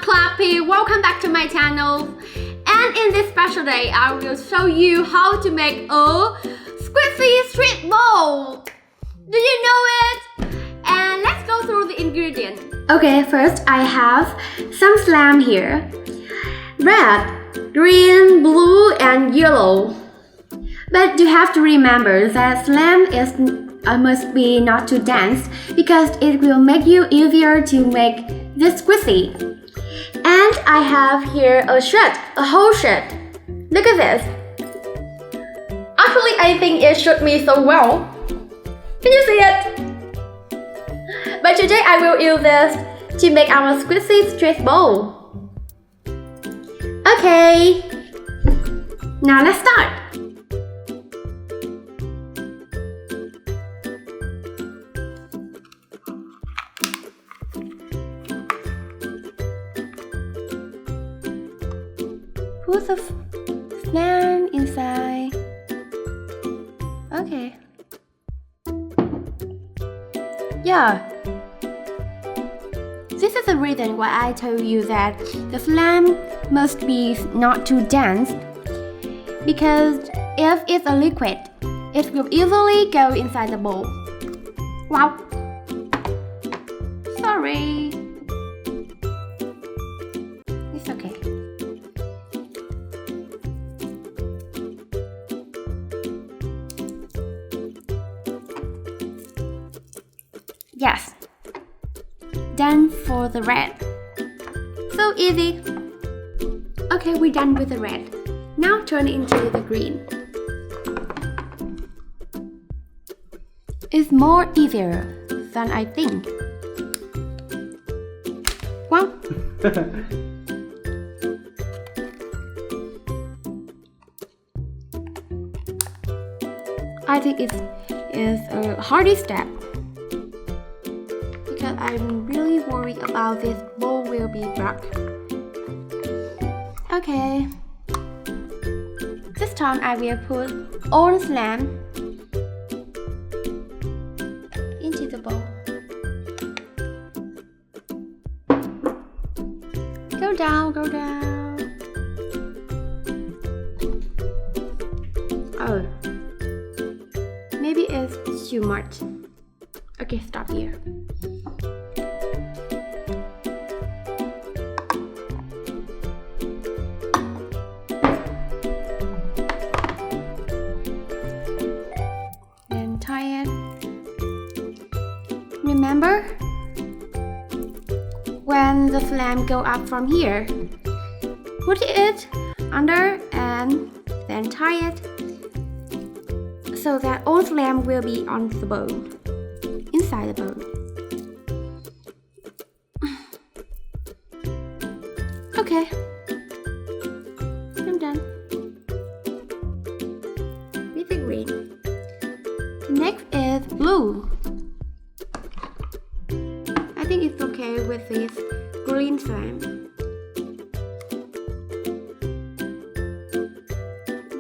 Clappy, welcome back to my channel. And in this special day, I will show you how to make a squishy street ball. Do you know it? And let's go through the ingredients. Okay, first I have some slime here. Red, green, blue, and yellow. But you have to remember that slime must be not too dense because it will make you easier to make this squishy. And I have here a whole shot. Look at this. Actually, I think it showed me so well. Can you see it? But today I will use this to make our squishy street ball. Okay, now let's start. Put the slime inside. Okay. Yeah. This is the reason why I told you that the slime must be not too dense. Because if it's a liquid, it will easily go inside the bowl. Wow. Sorry. It's okay. Yes. Done for the red. So easy. Okay, we're done with the red. Now turn it into the green. It's more easier than I think. Wow. I think it is a hardy step. Because I'm really worried about this bowl will be dark. Okay. This time I will put all the slime into the bowl. Go down, go down. Oh. Maybe it's too much. Okay, stop here. Then tie it. Remember? When the slime go up from here, put it under and then tie it so that all slime will be on the bowl. Inside the bowl. Okay, I'm done with the green. The next is blue. I think it's okay with this green slime.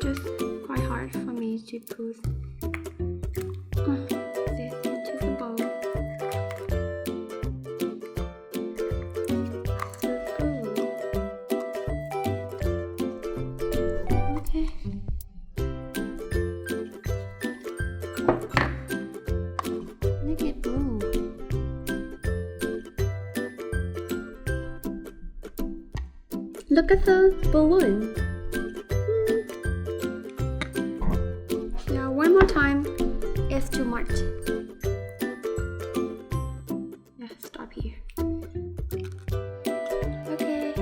Just quite hard for me to put Look at the balloon. Yeah, one more time. It's too much. Yeah, stop here. Okay.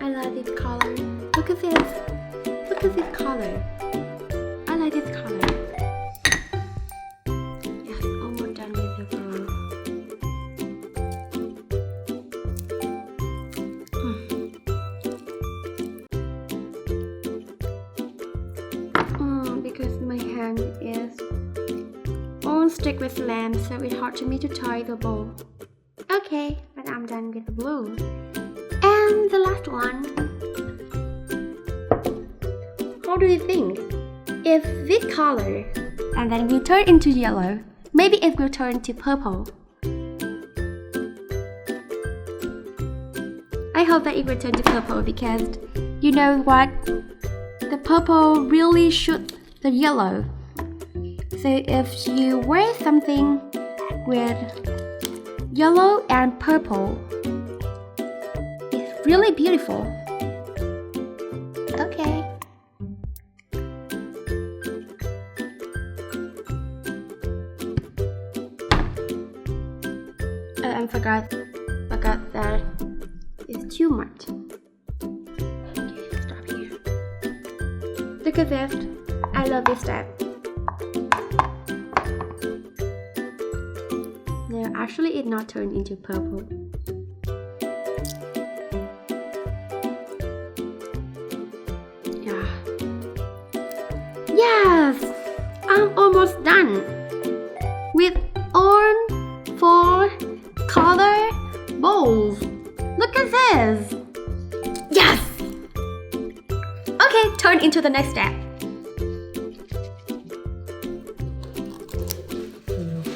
I like this color. Look at this. Look at this color. I like this color. Yes, almost done with the bowl. Because my hand is all stick with slime, so it's hard for me to tie the bowl. Okay, but I'm done with the blue. And the last one. How do you think? If this color and then we turn into yellow, maybe it will turn to purple. I hope that it will turn to purple because you know what? The purple really shoots the yellow. So if you wear something with yellow and purple, it's really beautiful. Okay. I forgot that it's too much. Stop here. Look at this. I love this step. No, actually it's not turned into purple. Yeah. Yes! I'm almost done with all 4 color bowls. Look at this. Yes! Okay, turn into the next step.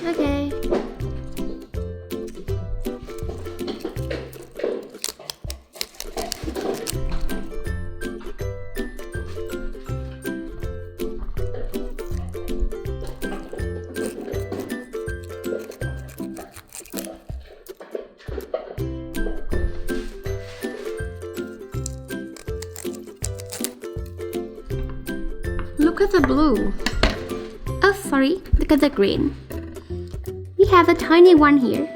Okay. Look at the blue. Oh, sorry. Look at the green. We have a tiny one here.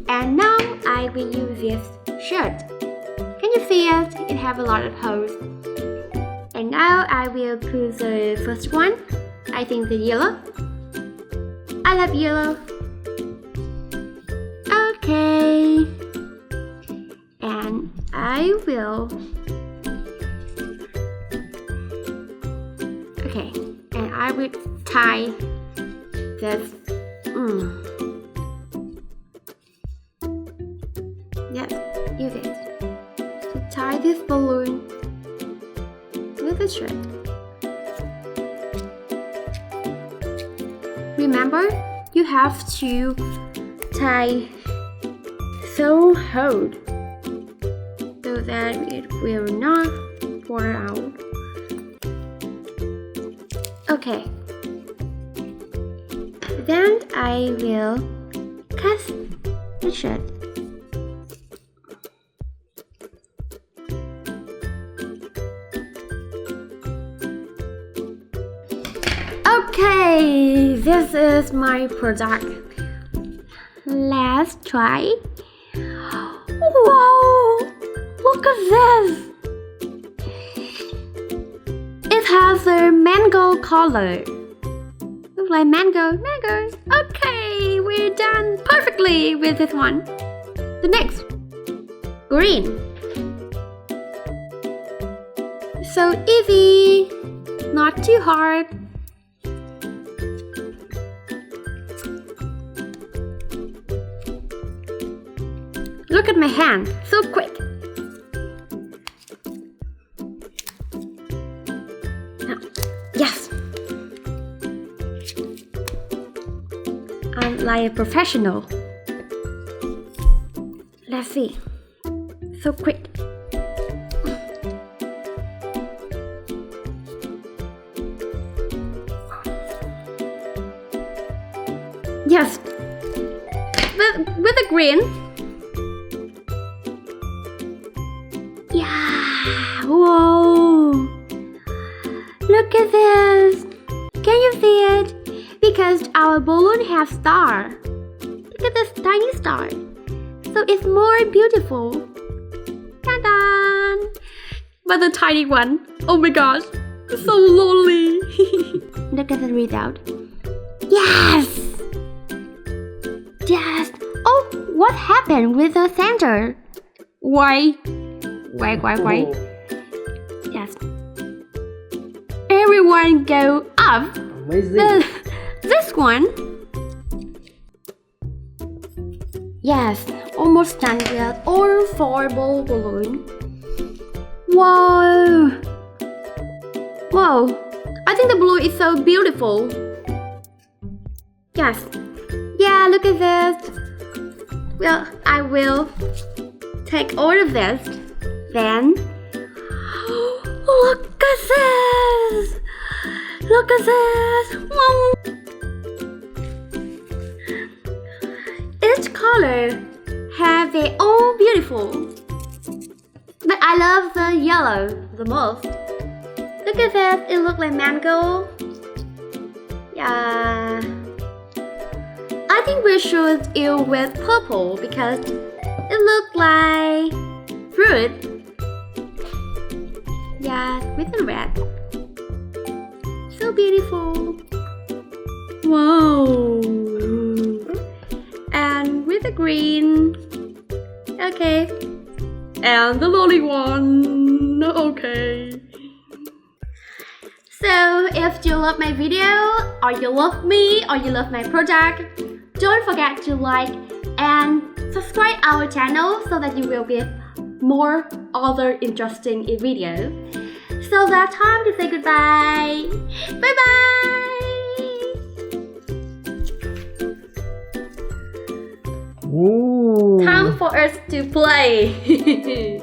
And now I will use this shirt. Can you see it? It has a lot of holes. And now I will put the first one. I think the yellow. I love yellow. Okay. And I will... Okay, and I will tie this. Yes, use it to tie this balloon with the shirt. Remember, you have to tie so hard so that it will not fall out. Okay, then I will cut the shirt. Okay, this is my product. Let's try. Wow, look at this. It has a mango color. Looks like mango. Okay, we're done perfectly with this one. The next, green. So easy, not too hard. Look at my hand, so quick. Yes! I'm like a professional. Let's see. So quick. Yes! With the green. Yeah! Whoa! Look at this! Can you see it? Because our balloon has star. Look at this tiny star. So it's more beautiful. Ta-da! But the tiny one, oh my gosh, it's so lonely. Look at the result. Yes! Yes! Oh, what happened with the center? Why? Yes. Everyone go up. Amazing. This one. Yes, almost done with all 4 ball balloon. Whoa. Whoa. I think the blue is so beautiful. Yes. Yeah, look at this. Well, I will take all of this. Then, look at this! Look at this! Wow. Each color have their own beautiful. But I love the yellow the most. Look at this, it looks like mango. Yeah. I think we should use with purple because it looks like fruit. Yeah, with the red. So beautiful. Wow. And with the green. Okay. And the lolly one. Okay. So if you love my video, or you love me, or you love my project, don't forget to like and subscribe our channel so that you will get more other interesting videos. So that's time to say goodbye. Bye bye. Ooh. Time for us to play.